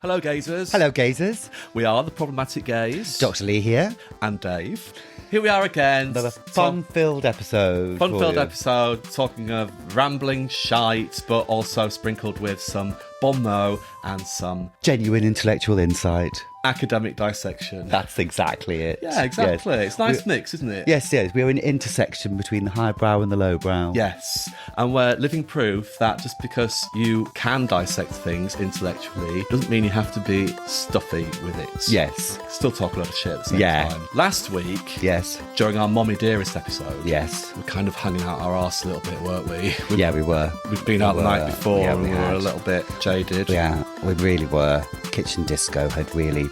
Hello, gazers. Hello, gazers. We are the Problematic Gays. Dr. Lee here. And Dave. Here we are again. Another fun-filled episode. Fun-filled episode, talking of rambling shite, but also sprinkled with some bon mot and some genuine intellectual insight. Academic dissection. That's exactly it. Yeah, exactly. Yes. It's a nice mix, isn't it? Yes. We're an intersection between the highbrow and the lowbrow. Yes. And we're living proof that just because you can dissect things intellectually doesn't mean you have to be stuffy with it. Yes. Still talk a lot of shit at the same time. Last week, yes, during our Mommy Dearest episode, yes, we're kind of hanging out our arse a little bit, weren't we? We were. We'd been out the night before and we were a little bit jaded. Yeah, we really were. Kitchen disco had really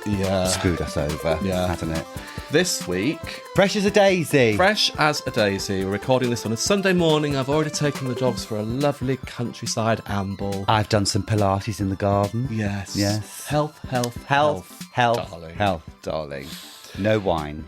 screwed us over, hadn't it? This week, fresh as a daisy. Fresh as a daisy. We're recording this on a Sunday morning. I've already taken the dogs for a lovely countryside amble. I've done some Pilates in the garden. Yes. Health, darling. No wine.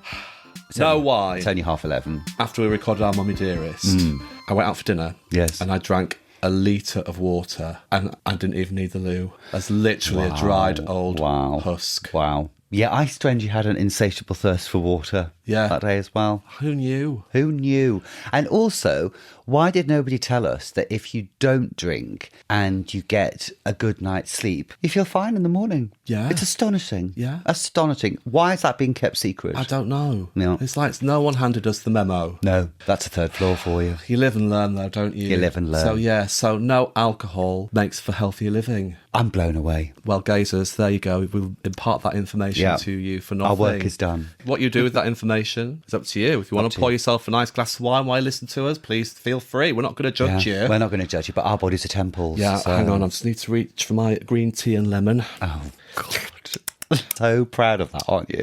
No wine. It's only 11:30. After we recorded our Mummy Dearest, I went out for dinner. Yes. And I drank a litre of water and I didn't even need the loo. That's literally a dried old husk. Wow. Yeah, I strangely had an insatiable thirst for water that day as well. Who knew? And also, why did nobody tell us that if you don't drink and you get a good night's sleep, you feel fine in the morning? Yeah. It's astonishing. Yeah. Astonishing. Why is that being kept secret? I don't know. No. It's like no one handed us the memo. No, that's a third floor for you. You live and learn though, don't you? You live and learn. So no alcohol makes for healthier living. I'm blown away. Well, gazers, there you go. We'll impart that information to you for nothing. Our work is done. What you do with that information is up to you. If you want to pour yourself a nice glass of wine while you listen to us, please feel free. We're not going to judge you. We're not going to judge you, but our bodies are temples. Yeah, hang on. I just need to reach for my green tea and lemon. Oh, God. So proud of that, aren't you?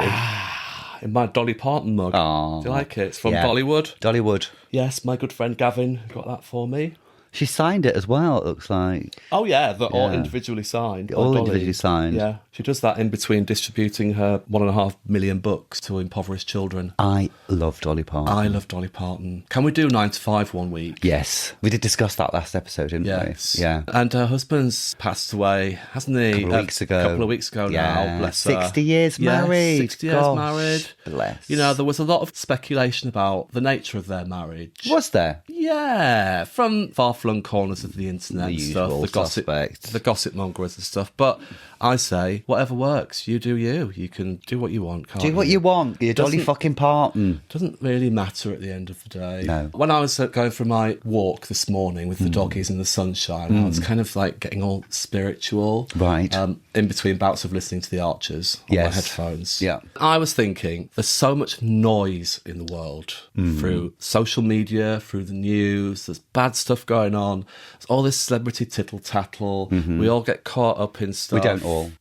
In my Dolly Parton mug. Oh, do you like it? It's from Dollywood. Dollywood. Yes, my good friend Gavin got that for me. She signed it as well, it looks like. Oh, yeah, they're all individually signed. All individually signed. Yeah. She does that in between distributing her 1.5 million books to impoverished children. I love Dolly Parton. I love Dolly Parton. Can we do 9 to 5 one week? Yes. We did discuss that last episode, didn't we? Yeah. And her husband's passed away, hasn't he? A couple of weeks ago now, bless her. 60 years married. 60 years married. Bless. You know, there was a lot of speculation about the nature of their marriage. Was there? Yeah, from far-flung corners of the internet the stuff, the gossip mongers and stuff. But I say, whatever works, you do you. You can do what you want, can't you? Do what you want. You're Dolly fucking Parton. Doesn't really matter at the end of the day. No. When I was going for my walk this morning with the doggies in the sunshine, I was kind of like getting all spiritual. Right. In between bouts of listening to the Archers on my headphones. Yeah. I was thinking, there's so much noise in the world through social media, through the news. There's bad stuff going on. There's all this celebrity tittle-tattle. We all get caught up in stuff. We don't all.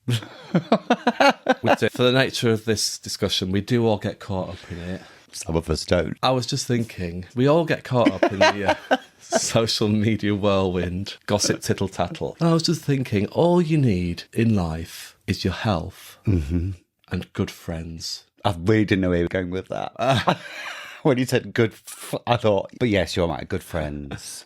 For the nature of this discussion, we do all get caught up in it. Some of us don't. I was just thinking, we all get caught up in the social media whirlwind, gossip tittle-tattle. And I was just thinking, all you need in life is your health and good friends. I really didn't know where you were going with that. When you said good, I thought, but yes, you're right, good friends.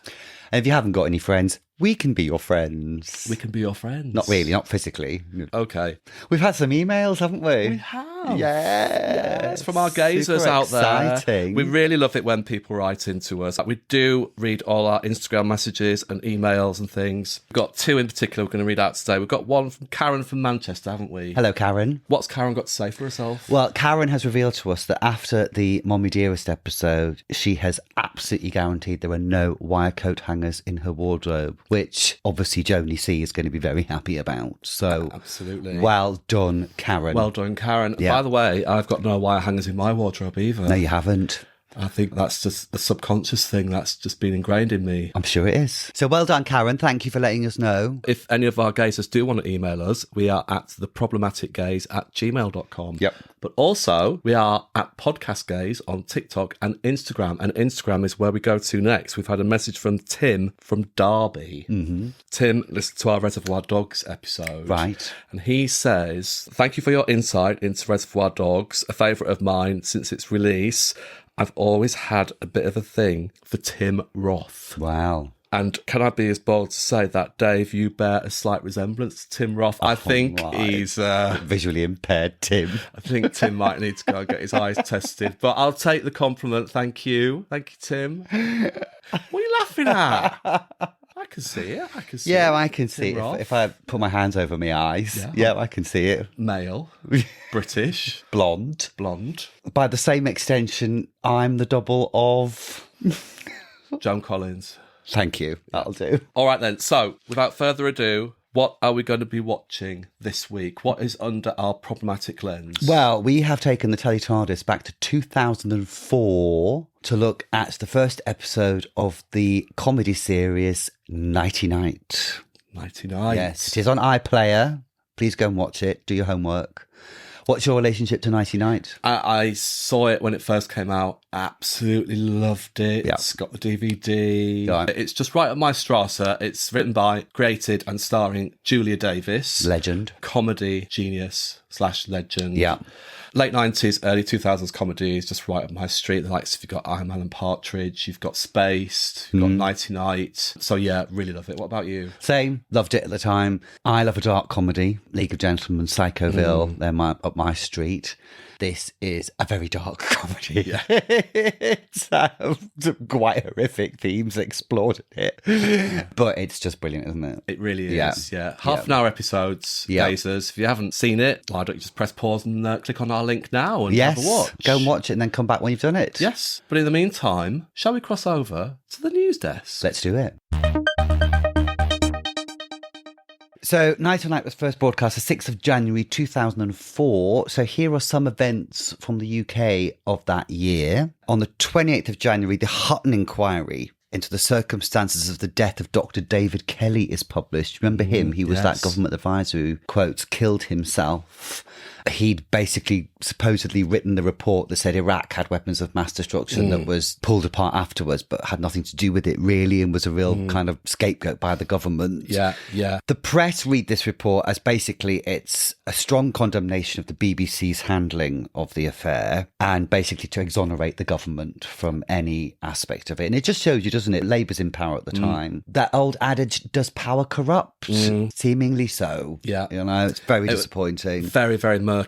And if you haven't got any friends, we can be your friends. We can be your friends. Not really, not physically. Okay. We've had some emails, haven't we? We have. Yes. From our gazers out there. Exciting. We really love it when people write into us. We do read all our Instagram messages and emails and things. We've got 2 in particular we're going to read out today. We've got one from Karen from Manchester, haven't we? Hello, Karen. What's Karen got to say for herself? Well, Karen has revealed to us that after the Mommy Dearest episode, she has absolutely guaranteed there are no wire coat hangers in her wardrobe, which obviously Joni C is going to be very happy about. So, absolutely. Well done, Karen. Well done, Karen. Yeah. By the way, I've got no wire hangers in my wardrobe either. No, you haven't. I think that's just a subconscious thing that's just been ingrained in me. I'm sure it is. So well done, Karen. Thank you for letting us know. If any of our gazers do want to email us, we are at theproblematicgaze@gmail.com. Yep. But also, we are at Podcast Gaze on TikTok and Instagram. And Instagram is where we go to next. We've had a message from Tim from Derby. Tim listened to our Reservoir Dogs episode. Right. And he says, thank you for your insight into Reservoir Dogs, a favourite of mine since its release. I've always had a bit of a thing for Tim Roth. Wow. And can I be as bold to say that, Dave, you bear a slight resemblance to Tim Roth? I think he's... visually impaired Tim. I think Tim might need to go and get his eyes tested. But I'll take the compliment. Thank you. Thank you, Tim. What are you laughing at? I can see it. I can see it. Yeah, I can see it. If I put my hands over my eyes. Yeah, I can see it. Male. British. Blonde. By the same extension, I'm the double of... Joan Collins. Thank you. That'll do. All right then. So, without further ado, what are we going to be watching this week? What is under our problematic lens? Well, we have taken the Telly TARDIS back to 2004 to look at the first episode of the comedy series Nighty Night. Nighty Night. Yes, it is on iPlayer. Please go and watch it. Do your homework. What's your relationship to Nighty Night? I saw it when it first came out. Absolutely loved it. Yep. It's got the DVD. Yeah. It's just right up my Strasse. It's written by, created and starring Julia Davis. Legend. Comedy genius / legend. Yeah. Late 90s, early 2000s comedy is just right up my street. The likes, if you've got I'm Alan Partridge, you've got Spaced, you've got Nighty Night. So yeah, really love it. What about you? Same. Loved it at the time. I love a dark comedy. League of Gentlemen, Psychoville. They're up my street. This is a very dark comedy. Yeah. It's some quite horrific themes explored in it. But it's just brilliant, isn't it? It really is, yeah. Half an hour episodes, lasers. If you haven't seen it, why don't you just press pause and click on our link now and have a watch? Go and watch it and then come back when you've done it. Yes. But in the meantime, shall we cross over to the news desk? Let's do it. So, Nighty Night was first broadcast the 6th of January 2004. So, here are some events from the UK of that year. On the 28th of January, the Hutton Inquiry into the circumstances of the death of Dr. David Kelly is published. Remember him? He was that government advisor who, quotes, killed himself. He'd basically supposedly written the report that said Iraq had weapons of mass destruction that was pulled apart afterwards, but had nothing to do with it really, and was a real kind of scapegoat by the government. Yeah. The press read this report as basically it's a strong condemnation of the BBC's handling of the affair and basically to exonerate the government from any aspect of it. And it just shows you, doesn't it? Labour's in power at the time. That old adage, does power corrupt? Seemingly so. Yeah. You know, it's very disappointing. Very, very murky.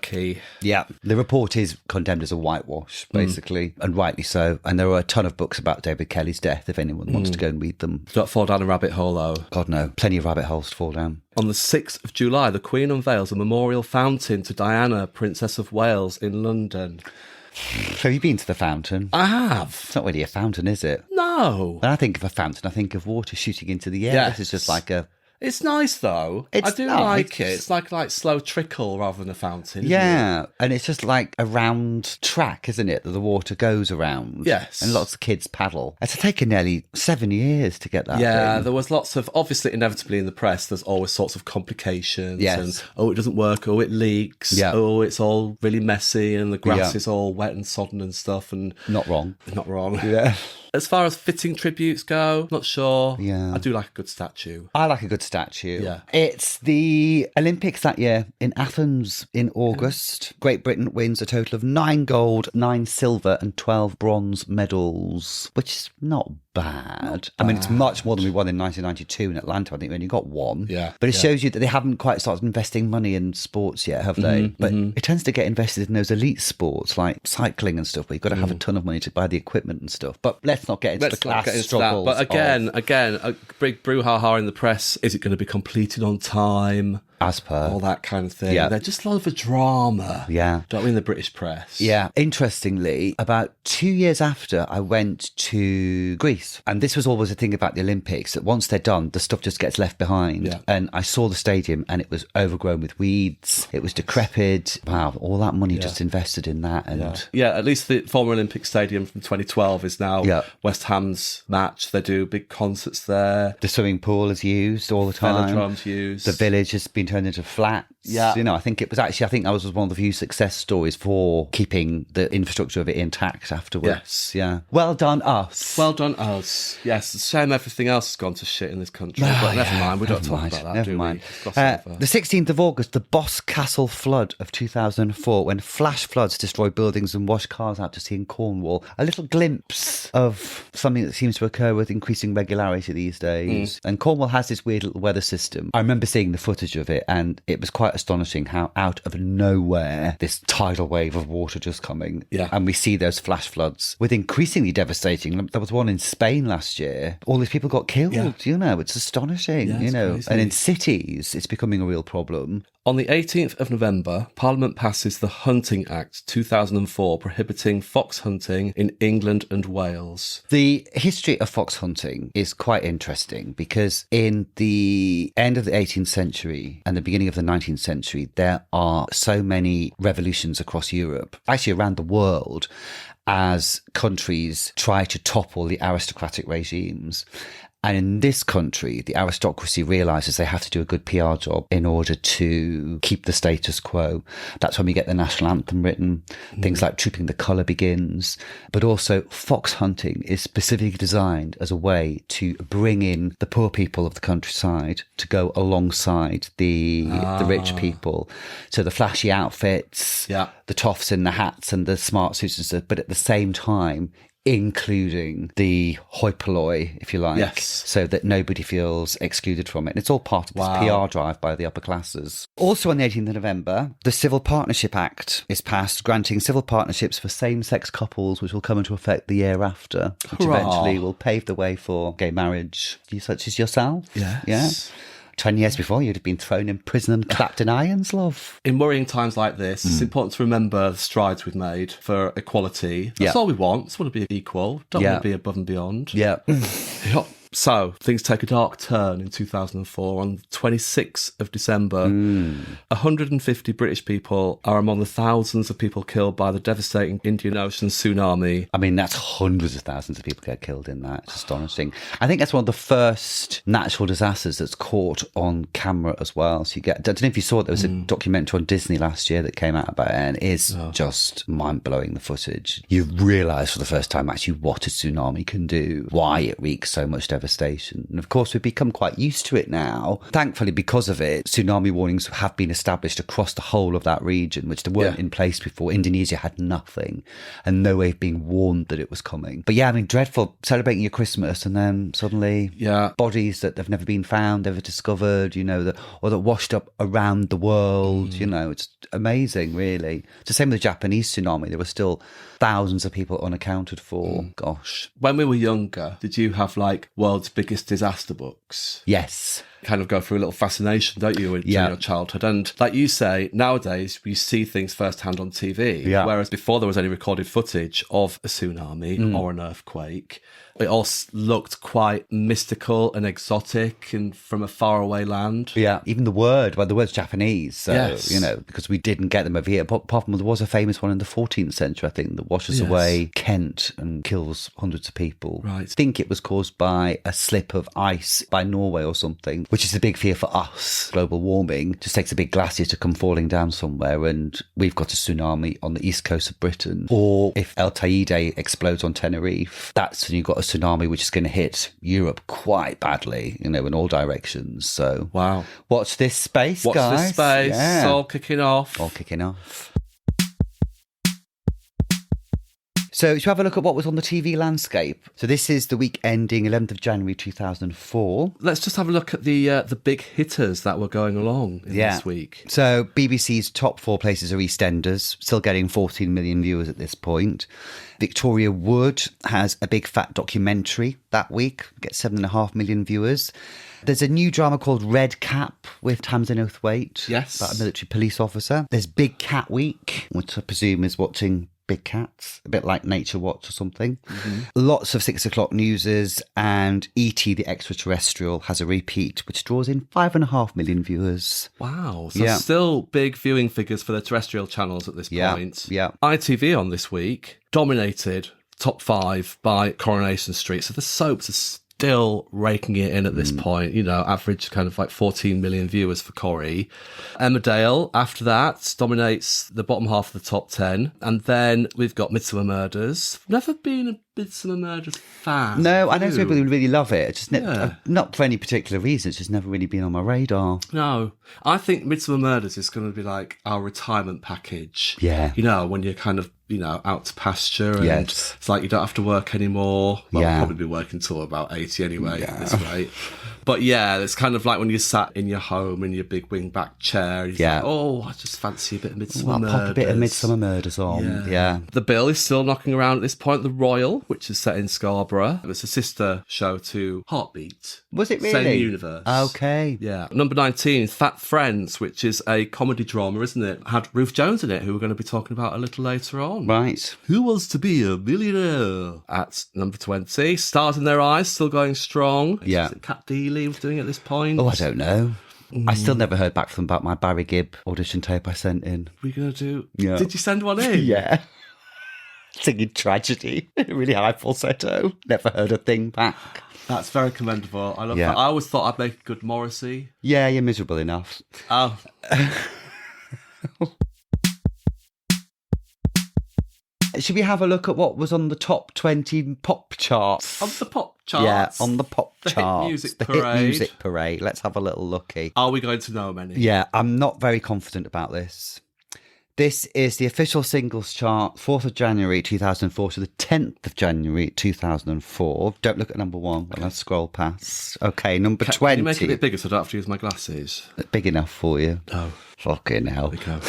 Yeah. The report is condemned as a whitewash, basically, and rightly so. And there are a ton of books about David Kelly's death if anyone wants to go and read them. Do not fall down a rabbit hole, though. God, no. Plenty of rabbit holes to fall down. On the 6th of July, the Queen unveils a memorial fountain to Diana, Princess of Wales, in London. Have you been to the fountain? I have. It's not really a fountain, is it? No. When I think of a fountain, I think of water shooting into the air. Yes. This is just like a... It's nice, though. I do like it. It's like slow trickle rather than a fountain, isn't it? And it's just like a round track, isn't it, that the water goes around? Yes. And lots of kids paddle. It's taken nearly 7 years to get that thing. There was lots of, obviously, inevitably in the press, there's always sorts of complications. Yes. And, it doesn't work, it leaks. Yeah. It's all really messy and the grass is all wet and sodden and stuff. And Not wrong. Not wrong. Yeah. As far as fitting tributes go, not sure. Yeah. I do like a good statue. I like a good statue. Yeah. It's the Olympics that year in Athens in August. Great Britain wins a total of 9 gold, 9 silver and 12 bronze medals, which is not bad. I mean, it's much more than we won in 1992 in Atlanta. I think we only got 1. Yeah. But it shows you that they haven't quite started investing money in sports yet, have they? But it tends to get invested in those elite sports like cycling and stuff, where you've got to have a ton of money to buy the equipment and stuff. But let's not get into the class struggles. But again, a big brouhaha in the press. Is it going to be completed on time? As per. All that kind of thing. Yeah. They're just a lot of a drama. Yeah. Don't mean the British press. Yeah. Interestingly, about 2 years after, I went to Greece. And this was always a thing about the Olympics, that once they're done, the stuff just gets left behind. Yeah. And I saw the stadium and it was overgrown with weeds. It was decrepit. Wow, all that money just invested in that. And yeah, at least the former Olympic Stadium from 2012 is now West Ham's match. They do big concerts there. The swimming pool is used all the time. Velodrome's used. The village has been turned into flats. Yeah. You know, I think that was one of the few success stories for keeping the infrastructure of it intact afterwards. Yes. Yeah. Well done, us. Well done, us. Yes, it's a shame everything else has gone to shit in this country. But never mind, we don't talk about that, Never do mind. we? The 16th of August, the Boscastle flood of 2004, when flash floods destroyed buildings and washed cars out to sea in Cornwall. A little glimpse of something that seems to occur with increasing regularity these days. And Cornwall has this weird little weather system. I remember seeing the footage of it, and it was quite astonishing how out of nowhere this tidal wave of water just coming. Yeah. And we see those flash floods with increasingly devastating. There was one in Spain last year. All these people got killed. Yeah. You know, it's astonishing. Yeah, you it's know, crazy. and in cities, it's becoming a real problem. On the 18th of November, Parliament passes the Hunting Act 2004, prohibiting fox hunting in England and Wales. The history of fox hunting is quite interesting because in the end of the 18th century and the beginning of the 19th century, there are so many revolutions across Europe, actually around the world, as countries try to topple the aristocratic regimes. And in this country, the aristocracy realises they have to do a good PR job in order to keep the status quo. That's when we get the national anthem written. Things like Trooping the Colour begins. But also fox hunting is specifically designed as a way to bring in the poor people of the countryside to go alongside the rich people. So the flashy outfits, the toffs in the hats and the smart suits and stuff, but at the same time, including the hoi polloi, if you like, so that nobody feels excluded from it. And it's all part of this PR drive by the upper classes. Also on the 18th of November, the Civil Partnership Act is passed, granting civil partnerships for same-sex couples, which will come into effect the year after, which eventually will pave the way for gay marriage, such as yourself. Yes. Yeah. 10 years before, you'd have been thrown in prison and clapped in irons, love. In worrying times like this, it's important to remember the strides we've made for equality. That's all we want. Just want to be equal. Don't want to be above and beyond. Yeah. So, things take a dark turn in 2004. On the 26th of December, 150 British people are among the thousands of people killed by the devastating Indian Ocean tsunami. I mean, that's hundreds of thousands of people get killed in that. It's astonishing. I think that's one of the first natural disasters that's caught on camera as well. So you get, I don't know if you saw, there was a documentary on Disney last year that came out about it, and it is just mind-blowing, the footage. You realise for the first time actually what a tsunami can do, why it wreaks so much devastation. And of course, we've become quite used to it now. Thankfully, because of it, tsunami warnings have been established across the whole of that region, which they weren't in place before. Indonesia had nothing and no way of being warned that it was coming. But yeah, I mean, dreadful, celebrating your Christmas and then suddenly bodies that have never been found, never discovered, you know, or that washed up around the world. You know, it's amazing, really. It's the same with the Japanese tsunami. There were still thousands of people unaccounted for. Gosh. When we were younger, did you have like world's biggest disaster books? Yes. Kind of go through a little fascination, don't you, in your childhood? And like you say, nowadays we see things firsthand on TV, whereas before there was any recorded footage of a tsunami or an earthquake, it all looked quite mystical and exotic and from a faraway land. Yeah, even the word's Japanese, so, you know, because we didn't get them over here. But apart from, there was a famous one in the 14th century, I think, that washes away Kent and kills hundreds of people. Right. I think it was caused by a slip of ice by Norway or something, which is the big fear for us. Global warming just takes a big glacier to come falling down somewhere, and we've got a tsunami on the east coast of Britain. Or if El Teide explodes on Tenerife, that's when you've got a tsunami which is going to hit Europe quite badly, you know, in all directions. So, watch this space, guys. Watch this space. Yeah. It's all kicking off. All kicking off. So, should we have a look at what was on the TV landscape? So, this is the week ending 11th of January 2004. Let's just have a look at the big hitters that were going along in this week. So, BBC's top 4 places are EastEnders, still getting 14 million viewers at this point. Victoria Wood has a big fat documentary that week, gets 7.5 million viewers. There's a new drama called Red Cap with Tamsin Oathwaite, about a military police officer. There's Big Cat Week, which I presume is watching big cats, a bit like Nature Watch or something. Lots of 6 o'clock newses, and E.T. the Extraterrestrial has a repeat, which draws in 5.5 million viewers. Wow. So still big viewing figures for the terrestrial channels at this point. Yeah. ITV on this week dominated top 5 by Coronation Street. So the soaps are still raking it in at this point, you know, average kind of like 14 million viewers for Corrie. Emmerdale, after that, dominates the bottom half of the top 10. And then we've got Midsummer Murders. Never been a Midsummer Murders fan. No, I know some people who really love it. It's just Yeah. not for any particular reason. It's just never really been on my radar. No, I think Midsummer Murders is going to be like our retirement package. Yeah. You know, when you're kind of, you know, out to pasture and Yes. it's like you don't have to work anymore. Well, Yeah. I'll probably be working till about 80 anyway at this rate. But yeah, it's kind of like when you're sat in your home in your big wingback chair. And you're like, oh, I just fancy a bit of Midsummer I'll Murders. pop a bit of Midsummer Murders on. Yeah. The bill is still knocking around at this point. The Royal, which is set in Scarborough. It's a sister show to Heartbeat. Was it really? Same universe. Okay. Yeah. Number 19, Fat Friends, which is a comedy drama, isn't it? Had Ruth Jones in it, who we're going to be talking about a little later on. Right. Who Wants to Be a Millionaire? At number 20, Stars in Their Eyes, still going strong. Yeah. Is it Kat Deely was doing it at this point? Oh, I don't know. I still never heard back from them about my Barry Gibb audition tape I sent in. We're going to do... Yeah. Did you send one in? Yeah. Singing Tragedy. Really high falsetto. Never heard a thing back. That's very commendable. I love Yeah. that. I always thought I'd make a good Morrissey. Yeah, you're miserable enough. Oh. Should we have a look at what was on the top 20 pop charts? On the pop charts. Yeah, on the pop The Hit charts. Music the Parade. Hit Music Parade. Let's have a little looky. Are we going to know many? Yeah, I'm not very confident about this. This is the official singles chart, 4th of January 2004 to the 10th of January 2004. Don't look at number 1 when I scroll past. Okay, number 20. Can you make it a bit bigger so I don't have to use my glasses? Big enough for you. No. Fucking hell. There we go.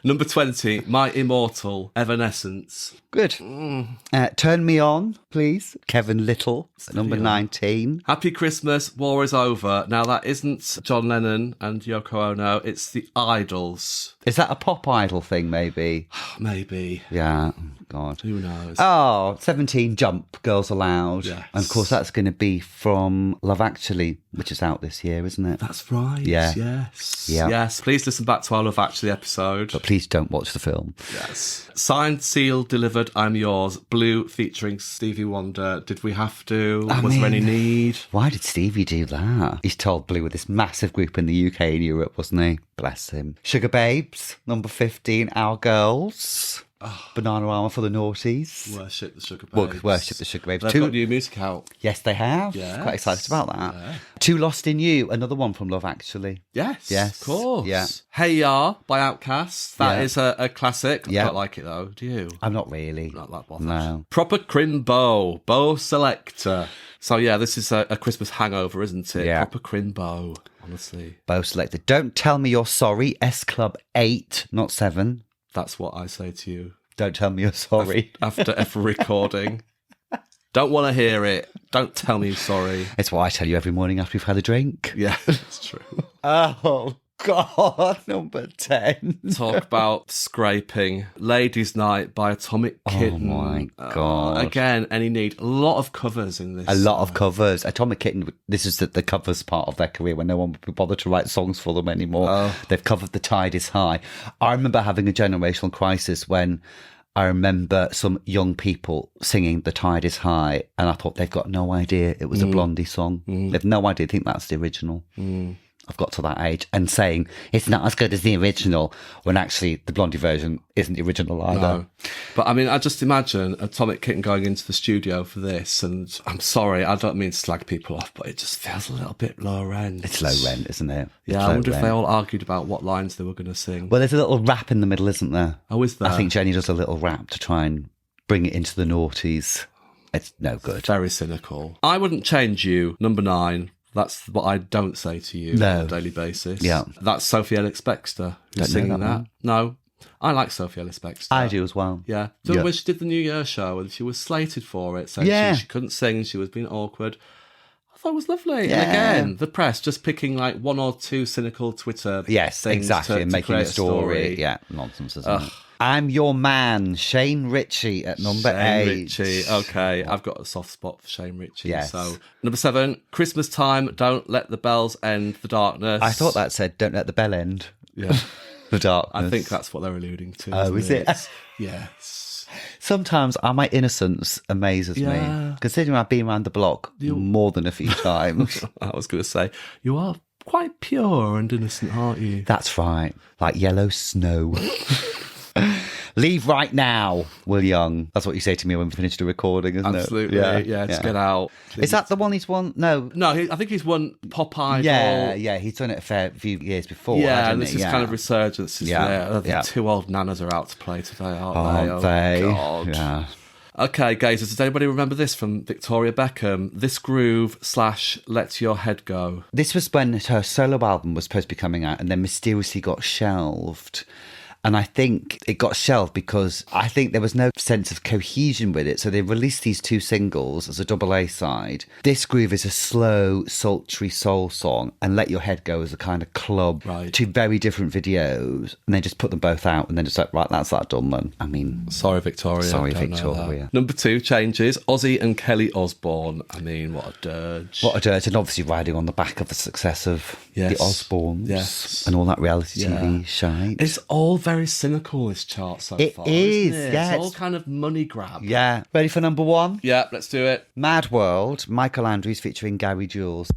Number 20, My Immortal, Evanescence. Good. Turn Me On, please. Kevin Little, number 19. Happy Christmas, War is Over. Now, that isn't John Lennon and Yoko Ono, it's the Idols. Is that a pop idol thing, maybe? Maybe. Yeah. God. Who knows? Oh, 17, Jump, Girls Aloud. Yes. And of course, that's going to be from Love Actually, which is out this year, isn't it? That's right. Yeah. Yes. Yeah. Yes. Please listen back to our Love Actually episode. But please don't watch the film. Yes. Signed, sealed, delivered, I'm Yours. Blue featuring Stevie Wonder. Did we have to? Was there any need? Why did Stevie do that? He's told Blue with this massive group in the UK and Europe, wasn't he? Bless him. Sugar Babes, number 15, Our Girls. Banana Armour for the Naughties. Worship the Sugar Babes. Worship the Sugar Babes. They've got new music out. Yes, they have. Yes. Quite excited about that. Yeah. Too Lost in You, another one from Love Actually. Yes. Yes. Of course. Yeah. Hey Ya by Outkast. That is a classic. I Yeah. quite like it though. Do you? I'm not really. Not that bothered. No. Proper Crimbo. Bow Selector. So yeah, this is a Christmas hangover, isn't it? Yeah. Proper Crimbo. Honestly. Both selected. Don't Tell Me You're Sorry, S Club 8, not 7. That's what I say to you. Don't tell me you're sorry. After every recording. Don't want to hear it. Don't tell me you're sorry. It's what I tell you every morning after we've had a drink. Yeah, it's true. Oh, God, number 10. Talk about scraping. Ladies' Night by Atomic Kitten. Oh, my God. Again, any need. A lot of covers in this. A lot of covers. Atomic Kitten, this is the covers part of their career when no one would bother to write songs for them anymore. Oh. They've covered The Tide is High. I remember having a generational crisis when I remember some young people singing The Tide is High, and I thought they've got no idea it was a Blondie song. They've no idea, think that's the original. I've got to that age and saying it's not as good as the original when actually the Blondie version isn't the original either. No. But I mean, I just imagine Atomic Kitten going into the studio for this, and I'm sorry, I don't mean to slag people off, but it just feels a little bit low rent. It's low rent, isn't it? It's Yeah, I low wonder if rent. they all argued about what lines they were going to sing. Well, there's a little rap in the middle, isn't there? Oh, is there? I think Jenny does a little rap to try and bring it into the noughties. It's no good. Very cynical. I wouldn't change you, number 9. That's what I don't say to you No. on a daily basis. Yeah. That's Sophie Ellis-Bextor who's Don't know singing that that. one. No, I like Sophie Ellis-Bextor. I do as well. Yeah. So Yeah. when she did the New Year show and she was slated for it, saying Yeah. she couldn't sing, she was being awkward. I thought it was lovely. Yeah. And again, the press just picking like one or two cynical Twitter Yes, things exactly. to And making create a story. Yeah, nonsense, isn't Ugh. it? I'm Your Man, Shane Ritchie at number Shane 8. Ritchie. Okay, I've got a soft spot for Shane Ritchie. Yes. So number 7, Christmas Time. Don't let the bells end the darkness. I thought that said, don't let the bell end. Yeah, The darkness. I think that's what they're alluding to. Oh, isn't is it? Yes. Sometimes my innocence amazes Yeah. me, considering I've been around the block more than a few times. I was going to say, you are quite pure and innocent, aren't you? That's right, like yellow snow. Leave right now, Will Young. That's what you say to me when we finish the recording, isn't Absolutely. it? Yeah, just get out. Please. Is that the one he's won? No. No, I think he's won Pop Idol. Yeah, he's done it a fair few years before. Yeah, and this is kind of resurgence. The two old nanas are out to play today, aren't they? Oh, God. yeah. Okay, guys, does anybody remember this from Victoria Beckham? This groove / Let Your Head Go. This was when her solo album was supposed to be coming out and then mysteriously got shelved. And I think it got shelved because I think there was no sense of cohesion with it. So they released these two singles as a double A side. This Groove is a slow, sultry soul song, and Let Your Head Go is a kind of club. Right. Two very different videos. And they just put them both out and then just like, right, that's that done then. I mean... Sorry, Victoria. Sorry, Victoria. Number 2 changes. Ozzy and Kelly Osbourne. I mean, what a dirge. What a dirge. And obviously riding on the back of the success of the Osbournes and all that reality TV shite. It's all very cynical, this chart so far. It is, isn't it? yeah. It's all kind of money grab. Yeah. Ready for number 1? Yeah, let's do it. Mad World, Michael Andrews featuring Gary Jules.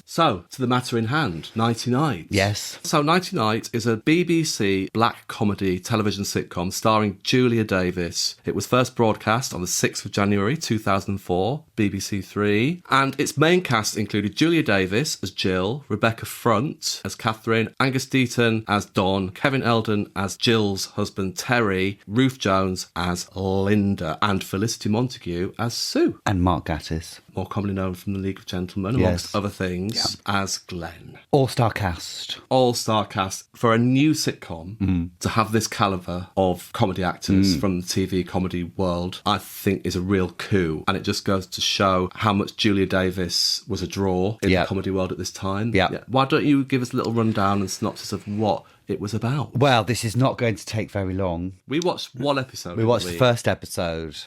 So, to the matter in hand, Nighty Night. Yes. So, Nighty Night is a BBC black comedy television sitcom starring Julia Davis. It was first broadcast on the 6th of January 2004, BBC 3. And its main cast included Julia Davis as Jill, Rebecca Front as Catherine, Angus Deaton as Don, Kevin Eldon as Jill's husband Terry, Ruth Jones as Linda, and Felicity Montague as Sue. And Mark Gatiss. More commonly known from the League of Gentlemen, amongst other things, as Glenn. All-star cast. All-star cast for a new sitcom to have this calibre of comedy actors from the TV comedy world, I think is a real coup. And it just goes to show how much Julia Davis was a draw in the comedy world at this time. Yeah. Why don't you give us a little rundown and synopsis of what it was about? Well, this is not going to take very long. We watched one episode. We watched the first episode.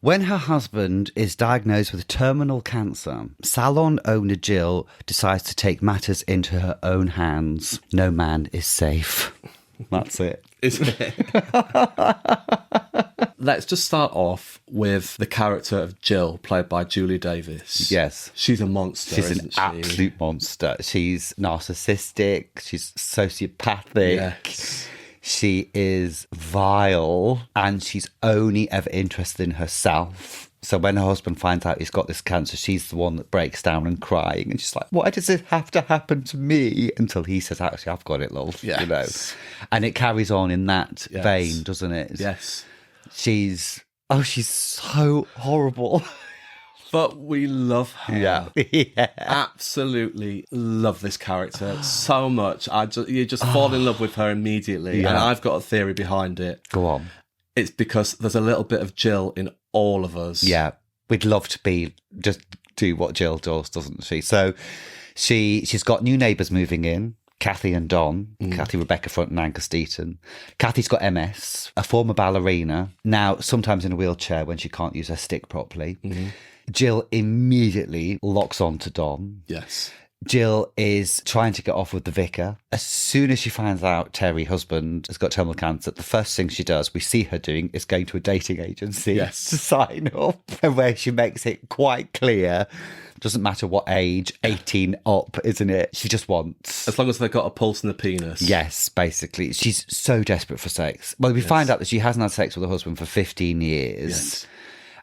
When her husband is diagnosed with terminal cancer, salon owner Jill decides to take matters into her own hands. No man is safe. That's it. Isn't it? Let's just start off with the character of Jill, played by Julia Davis. Yes. She's a monster, She's isn't an absolute monster. She's narcissistic. She's sociopathic. Yes. She is vile, and she's only ever interested in herself. So when her husband finds out he's got this cancer, she's the one that breaks down and crying. And she's like, why does it have to happen to me? Until he says, actually, I've got it, love. Yes. You know? And it carries on in that vein, doesn't it? Yes. She's so horrible. But we love her. Yeah. Absolutely love this character so much. You just fall in love with her immediately. Yeah. And I've got a theory behind it. Go on. It's because there's a little bit of Jill in all of us. Yeah. We'd love to just do what Jill does, doesn't she? So she's got new neighbours moving in. Kathy and Don, Kathy, Rebecca Front and Angus Deaton. Kathy's got MS, a former ballerina, now sometimes in a wheelchair when she can't use her stick properly. Mm-hmm. Jill immediately locks on to Don. Yes. Jill is trying to get off with the vicar. As soon as she finds out Terry, husband, has got terminal cancer, the first thing she does, we see her doing, is going to a dating agency to sign up, where she makes it quite clear. Doesn't matter what age, 18 up, isn't it? She just wants... As long as they've got a pulse and a penis. Yes, basically. She's so desperate for sex. Well, we find out that she hasn't had sex with her husband for 15 years. Yes.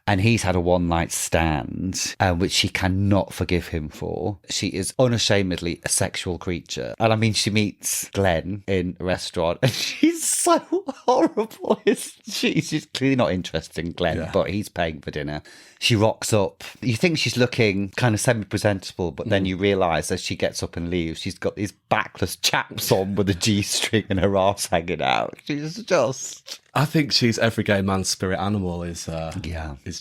And he's had a one-night stand, which she cannot forgive him for. She is unashamedly a sexual creature. And I mean, she meets Glenn in a restaurant, and she's so horrible. She's clearly not interested in Glenn, but he's paying for dinner. She rocks up. You think she's looking kind of semi-presentable, but then you realise as she gets up and leaves, she's got these backless chaps on with a G-string and her arse hanging out. She's just... I think she's every gay man's spirit animal is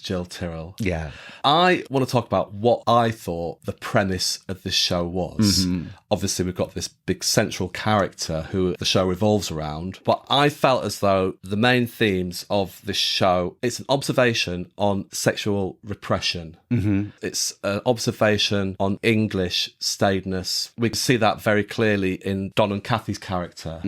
Jill Tyrrell. Yeah. I want to talk about what I thought the premise of this show was. Obviously, we've got this big central character who the show revolves around, but I felt as though the main themes of this show, it's an observation on sexual repression. It's an observation on English staidness. We can see that very clearly in Don and Kathy's character.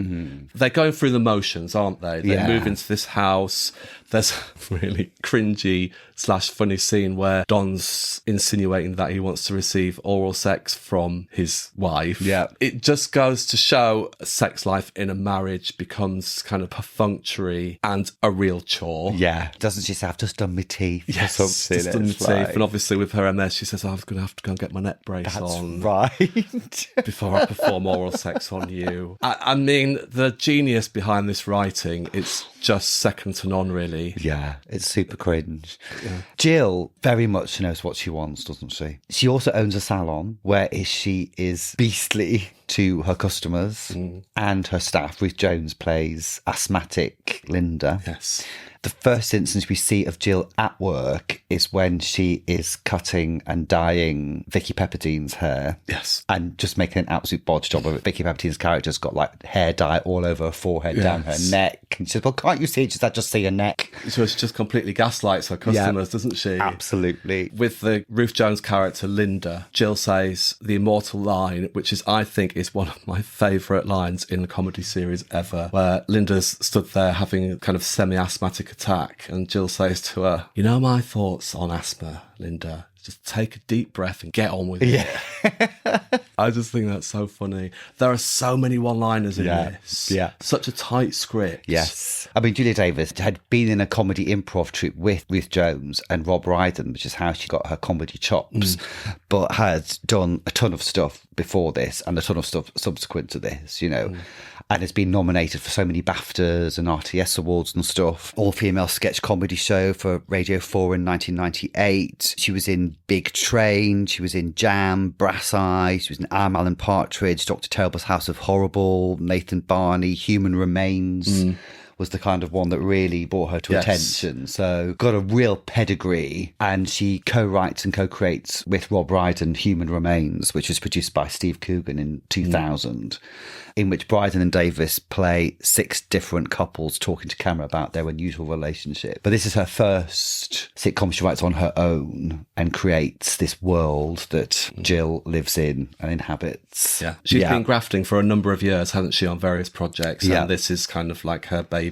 They're going through the motions, aren't they? They move into this house. There's a really cringy / funny scene where Don's insinuating that he wants to receive oral sex from his wife. Yeah. It just goes to show sex life in a marriage becomes kind of perfunctory and a real chore. Yeah. Doesn't she say, I've just done my teeth or Yes, something? just done my teeth. Like... And obviously with her MS, she says, I was going to have to go and get my neck brace on. Right. Before I perform oral sex on you. I mean, the genius behind this writing, it's just second to none, really. Yeah, it's super cringe. Yeah. Jill very much knows what she wants, doesn't she? She also owns a salon where she is beastly to her customers and her staff. Ruth Jones plays asthmatic Linda. Yes. The first instance we see of Jill at work is when she is cutting and dyeing Vicky Pepperdine's hair. Yes. And just making an absolute bodge job of it. Vicky Pepperdine's character's got like hair dye all over her forehead, down her neck. And she says, well, can't you see it? I just see your neck. So she just completely gaslights her customers, doesn't she? Absolutely. With the Ruth Jones character, Linda, Jill says the immortal line, which is, I think, is one of my favourite lines in the comedy series ever, where Linda's stood there having a kind of semi-asthmatic attack, and Jill says to her, you know my thoughts on asthma, Linda? Just take a deep breath and get on with it. I just think that's so funny. There are so many one-liners in this. Yeah. Such a tight script. Yes. I mean, Julia Davis had been in a comedy improv troupe with Ruth Jones and Rob Brydon, which is how she got her comedy chops, but had done a ton of stuff before this and a ton of stuff subsequent to this, you know. And has been nominated for so many BAFTAs and RTS awards and stuff. All-female sketch comedy show for Radio 4 in 1998. She was in Big Train. She was in Jam, Brass Eye. She was in I'm Alan Partridge, Dr. Terrible's House of Horrible, Nathan Barney, Human Remains. Was the kind of one that really brought her to attention. So got a real pedigree. And she co-writes and co-creates with Rob Brydon Human Remains, which was produced by Steve Coogan in 2000, in which Brydon and Davis play 6 different couples talking to camera about their unusual relationship. But this is her first sitcom she writes on her own and creates this world that Jill lives in and inhabits. Yeah. She's been grafting for a number of years, hasn't she, on various projects? And this is kind of like her baby.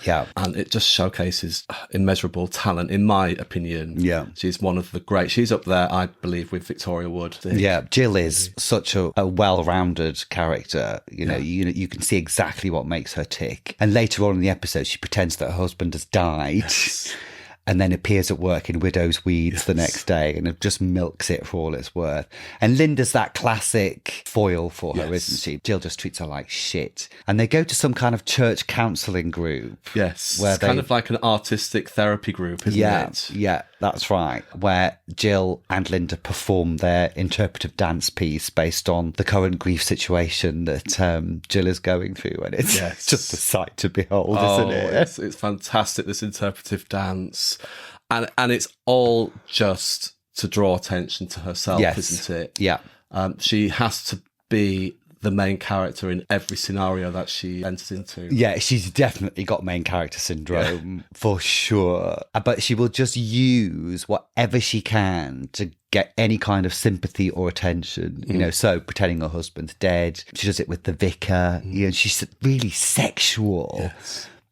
Yeah. And it just showcases immeasurable talent, in my opinion. Yeah. She's one of the great. She's up there, I believe, with Victoria Wood. Yeah. Jill is such a well-rounded character. You know, you can see exactly what makes her tick. And later on in the episode, she pretends that her husband has died. Yes. And then appears at work in widow's weeds the next day and it just milks it for all it's worth. And Linda's that classic foil for her, isn't she? Jill just treats her like shit. And they go to some kind of church counselling group. Yes. Where it's kind of like an artistic therapy group, isn't it? Yeah, that's right. Where Jill and Linda perform their interpretive dance piece based on the current grief situation that Jill is going through. And it's just a sight to behold, isn't it? It's fantastic, this interpretive dance. And it's all just to draw attention to herself, isn't it? Yeah. She has to be the main character in every scenario that she enters into. Yeah, she's definitely got main character syndrome, for sure. But she will just use whatever she can to get any kind of sympathy or attention, you know, so pretending her husband's dead. She does it with the vicar. You know, she's really sexual.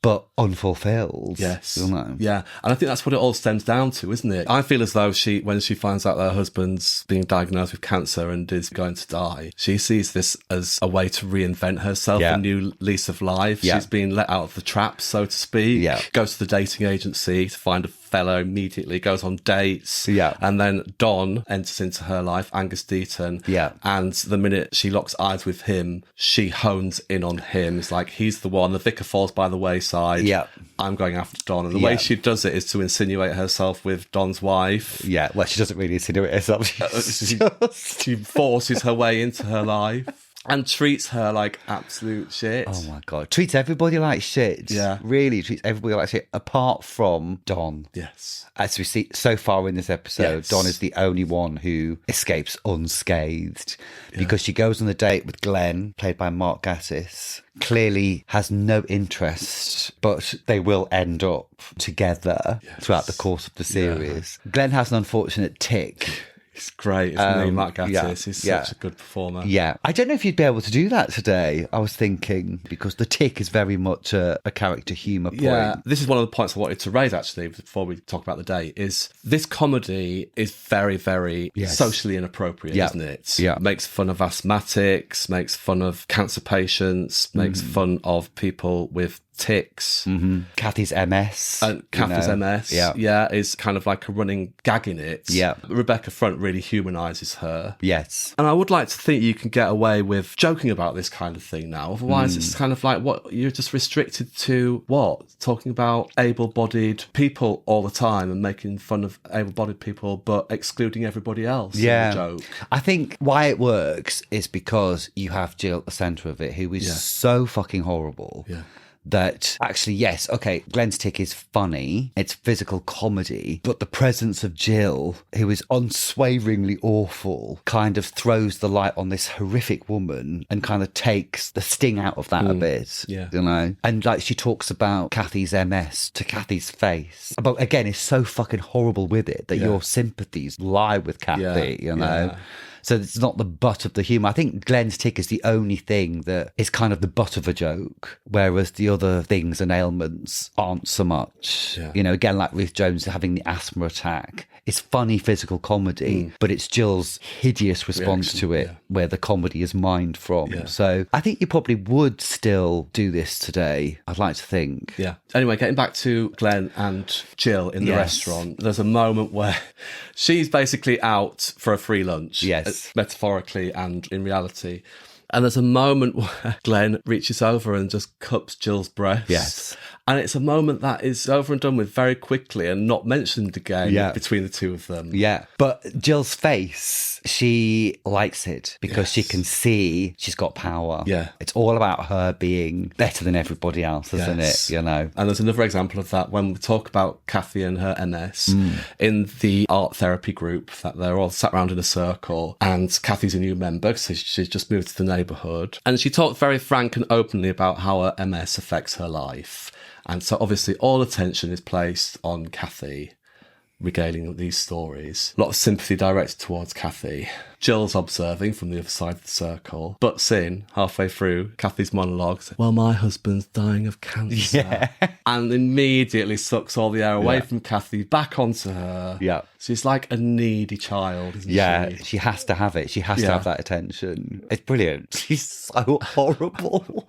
But unfulfilled. Yes. Isn't it? Yeah. And I think that's what it all stems down to, isn't it? I feel as though when she finds out that her husband's being diagnosed with cancer and is going to die, she sees this as a way to reinvent herself, a new lease of life. She's been let out of the trap, so to speak. Goes to the dating agency to find a fellow immediately, goes on dates. And then Don enters into her life, Angus Deaton. And the minute she locks eyes with him, she hones in on him. It's like, he's the one. The vicar falls by the wayside. I'm going after Don. And the way she does it is to insinuate herself with Don's wife. Well, she doesn't really insinuate herself. She forces her way into her life. And treats her like absolute shit. Oh my God. Treats everybody like shit. Yeah. Really treats everybody like shit, apart from Don. Yes. As we see so far in this episode, Yes. Don is the only one who escapes unscathed because she goes on a date with Glenn, played by Mark Gatiss. Clearly has no interest, but they will end up together throughout the course of the series. Glenn has an unfortunate tick. It's great, isn't he? Mark Gatiss is such a good performer. Yeah. I don't know if you'd be able to do that today, I was thinking, because the tick is very much a character humour point. Yeah, this is one of the points I wanted to raise, actually, before we talk about the day, is this comedy is very, very socially inappropriate, isn't it? Yeah. Makes fun of asthmatics, makes fun of cancer patients, makes fun of people with ticks. Kathy's MS. And Kathy's MS, is kind of like a running gag in it. Yeah. Rebecca Front really humanises her. Yes. And I would like to think you can get away with joking about this kind of thing now. Otherwise, it's kind of like, what, you're just restricted to what? Talking about able-bodied people all the time and making fun of able-bodied people, but excluding everybody else in the joke. I think why it works is because you have Jill at the centre of it, who is so fucking horrible. Yeah. That actually, yes, okay, Glenn's tick is funny, it's physical comedy, but the presence of Jill, who is unswaveringly awful, kind of throws the light on this horrific woman and kind of takes the sting out of that a bit, you know? And like she talks about Kathy's MS to Kathy's face, but again, is so fucking horrible with it that your sympathies lie with Kathy, you know? Yeah. So it's not the butt of the humour. I think Glenn's tick is the only thing that is kind of the butt of a joke, whereas the other things and ailments aren't so much. Yeah. You know, again, like Ruth Jones having the asthma attack. It's funny physical comedy, but it's Jill's hideous response to it, where the comedy is mined from. Yeah. So I think you probably would still do this today, I'd like to think. Yeah. Anyway, getting back to Glenn and Jill in the restaurant, there's a moment where she's basically out for a free lunch. Yes. Metaphorically and in reality. And there's a moment where Glenn reaches over and just cups Jill's breast. Yes. And it's a moment that is over and done with very quickly and not mentioned again between the two of them. Yeah. But Jill's face, she likes it because she can see she's got power. Yeah. It's all about her being better than everybody else, isn't it? You know? And there's another example of that when we talk about Kathy and her MS in the art therapy group, that they're all sat around in a circle and Kathy's a new member, so she's just moved to the neighbourhood. And she talked very frank and openly about how her MS affects her life. And so obviously all attention is placed on Kathy, regaling these stories. A lot of sympathy directed towards Kathy. Jill's observing from the other side of the circle, butts in halfway through Kathy's monologue. Well, my husband's dying of cancer. Yeah. And immediately sucks all the air away from Kathy, back onto her. Yeah. She's like a needy child, isn't she? She has to have it. She has to have that attention. It's brilliant. She's so horrible.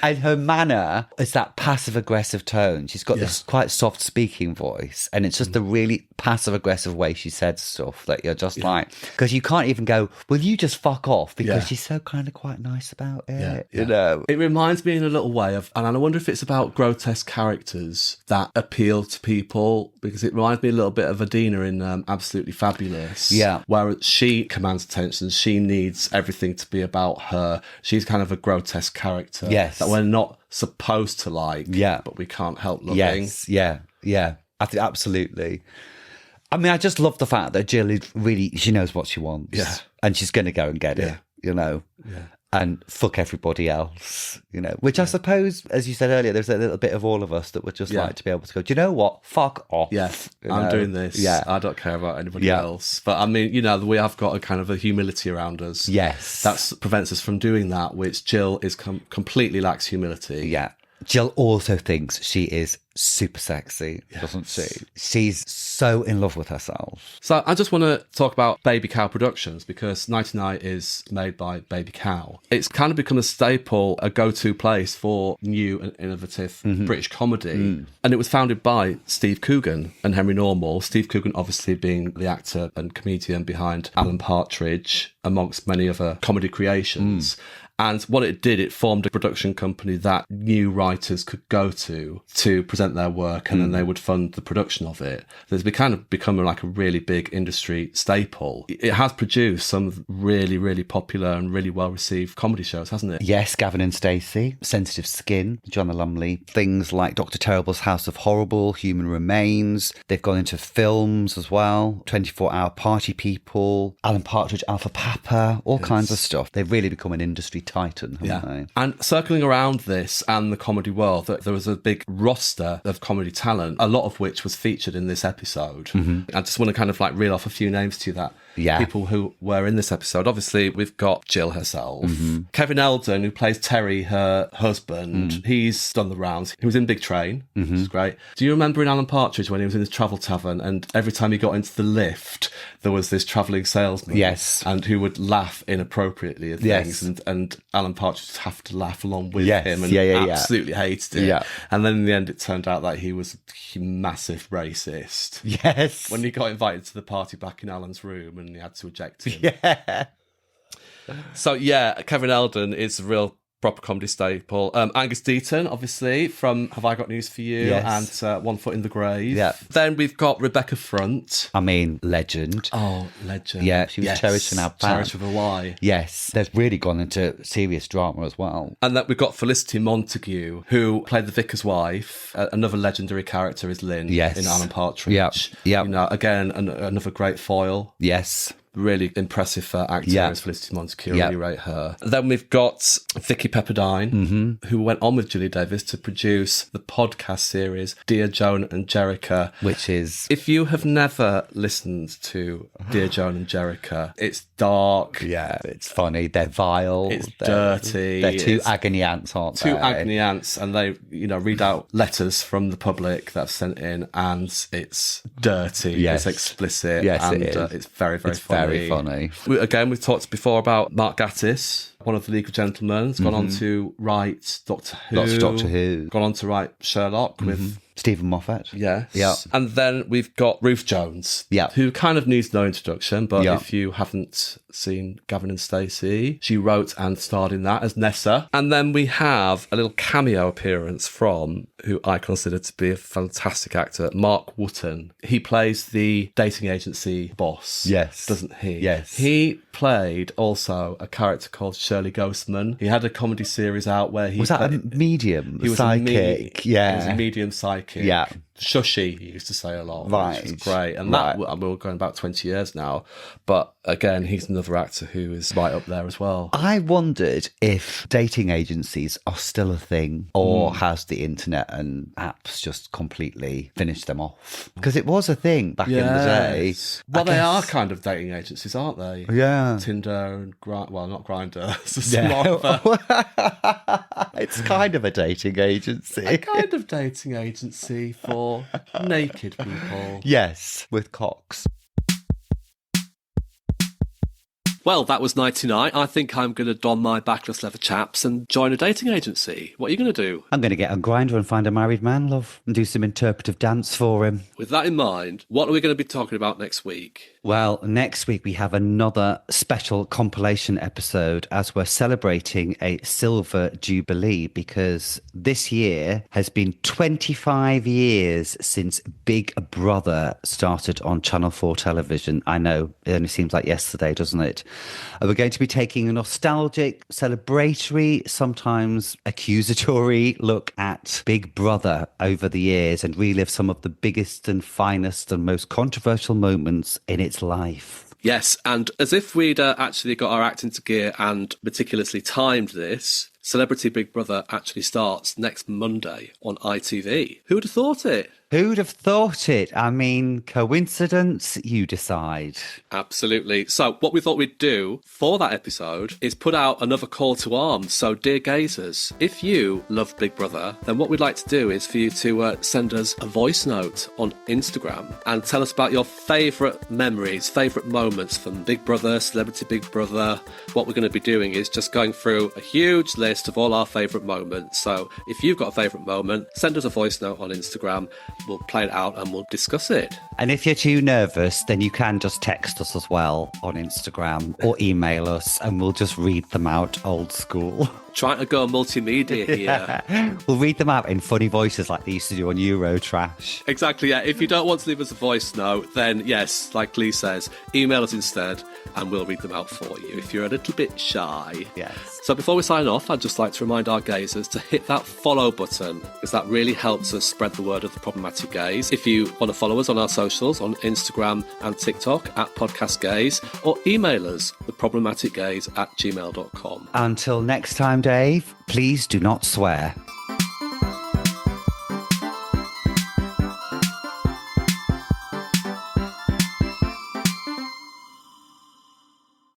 And her manner is that passive-aggressive tone. She's got this quite soft speaking voice, and it's just a really passive-aggressive way she said stuff that you're just like... Because you can't even go, will you just fuck off? Because she's so kind of quite nice about it, you know? It reminds me in a little way of... And I wonder if it's about grotesque characters that appeal to people, because it reminds me a little bit of Adina in Absolutely Fabulous. Yeah. Where she commands attention. She needs everything to be about her. She's kind of a grotesque character. Yes. That we're not supposed to like, but we can't help loving. Yes, yeah. I think absolutely. I mean, I just love the fact that Jill is really, she knows what she wants. Yeah. And she's going to go and get it, you know. Yeah. And fuck everybody else, you know. Which I suppose, as you said earlier, there's a little bit of all of us that would just like to be able to go, do you know what? Fuck off. Yeah, I'm doing this. Yeah. I don't care about anybody else. But I mean, you know, we have got a kind of a humility around us. Yes. That prevents us from doing that, which Jill is completely lacks humility. Yeah. Jill also thinks she is super sexy, doesn't she? She's so in love with herself. So I just want to talk about Baby Cow Productions, because Nighty Night is made by Baby Cow. It's kind of become a staple, a go-to place for new and innovative British comedy. And it was founded by Steve Coogan and Henry Normal. Steve Coogan obviously being the actor and comedian behind Alan Partridge, amongst many other comedy creations. And what it did, it formed a production company that new writers could go to present their work, and then they would fund the production of it. So it's kind of become like a really big industry staple. It has produced some really, really popular and really well-received comedy shows, hasn't it? Yes, Gavin and Stacey, Sensitive Skin, John Lumley, things like Dr. Terrible's House of Horrible, Human Remains. They've gone into films as well, 24-Hour Party People, Alan Partridge, Alpha Papa, all kinds of stuff. They've really become an industry titan, haven't they? And circling around this and the comedy world, there was a big roster of comedy talent, a lot of which was featured in this episode. I just want to kind of like reel off a few names to you that people who were in this episode. Obviously, we've got Jill herself. Kevin Eldon, who plays Terry, her husband, he's done the rounds. He was in Big Train, which is great. Do you remember in Alan Partridge when he was in his travel tavern, and every time he got into the lift, there was this travelling salesman? Yes. And who would laugh inappropriately at things, and Alan Partridge would have to laugh along with him, and absolutely hated it. Yeah. And then in the end, it turned out that he was a massive racist. Yes. When he got invited to the party back in Alan's room, and he had to eject him. Yeah. So, Kevin Eldon is a real proper comedy staple. Angus Deaton, obviously, from Have I Got News for You and One Foot in the Grave. Yeah. Then we've got Rebecca Front. I mean, legend. Oh, legend. Yeah, she was cherished in our band. Cherished with a Y. Yes, they've really gone into serious drama as well. And then we've got Felicity Montague, who played the vicar's wife. Another legendary character is Lynn in Alan Partridge. Yeah. You know, again, another great foil. Yes. Really impressive actor as Felicity Montague. Really rate her. Then we've got Vicky Pepperdine, who went on with Julie Davis to produce the podcast series Dear Joan and Jericha, which is, if you have never listened to Dear Joan and Jericha, it's dark. Yeah, it's funny. They're vile. It's dirty. They're two agony ants, aren't they? Two agony ants, and they, read out letters from the public that have sent in, and it's dirty. Yes. It's explicit. Yes, and it is. It's very, very funny. Very funny. We've talked before about Mark Gatiss, one of the legal gentlemen. Has gone on to write Doctor Who. Lots of Doctor Who. Gone on to write Sherlock with Stephen Moffat. Yes. Yeah. And then we've got Ruth Jones. Yeah. Who kind of needs no introduction, but if you haven't seen Gavin and Stacey, she wrote and starred in that as Nessa. And then we have a little cameo appearance from who I consider to be a fantastic actor, Mark Wootton. He plays the dating agency boss. Yes. Doesn't he? Yes. He played also a character called Shirley Ghostman. He had a comedy series out where he was that a medium? He was psychic. He was a medium psychic. Yeah. Shushy, he used to say a lot. Right. Which was great. And that, we're going about 20 years now. But again, he's another actor who is right up there as well. I wondered if dating agencies are still a thing, or has the internet and apps just completely finished them off? Because it was a thing back in the day. Well, they are kind of dating agencies, aren't they? Yeah. Tinder and not Grindr. It's kind of a dating agency. A kind of dating agency for naked people. Yes, with cocks. Well, that was Nighty Night. I think I'm going to don my backless leather chaps and join a dating agency. What are you going to do? I'm going to get on Grindr and find a married man, love, and do some interpretive dance for him. With that in mind, what are we going to be talking about next week? Well, next week we have another special compilation episode as we're celebrating a silver jubilee, because this year has been 25 years since Big Brother started on Channel 4 television. I know, it only seems like yesterday, doesn't it? We're going to be taking a nostalgic, celebratory, sometimes accusatory look at Big Brother over the years and relive some of the biggest and finest and most controversial moments in its life. Yes, and as if we'd actually got our act into gear and meticulously timed this, Celebrity Big Brother actually starts next Monday on ITV. Who would have thought it? Who'd have thought it? I mean, coincidence? You decide. Absolutely. So what we thought we'd do for that episode is put out another call to arms. So, dear gazers, if you love Big Brother, then what we'd like to do is for you to send us a voice note on Instagram and tell us about your favourite memories, favourite moments from Big Brother, Celebrity Big Brother. What we're going to be doing is just going through a huge list of all our favourite moments. So if you've got a favourite moment, send us a voice note on Instagram. we'll play it out and we'll discuss it. And if you're too nervous, then you can just text us as well on Instagram or email us and we'll just read them out old school. Trying to go multimedia here. We'll read them out in funny voices like they used to do on Eurotrash. Exactly, yeah. If you don't want to leave us a voice note, then yes, like Lee says, email us instead and we'll read them out for you if you're a little bit shy. Yes. So before we sign off, I'd just like to remind our gazers to hit that follow button, because that really helps us spread the word of the Problematic Gaze. If you want to follow us on our socials, on Instagram and TikTok at Podcast Gaze, or email us, theproblematicgaze@gmail.com. Until next time, Dave, please do not swear.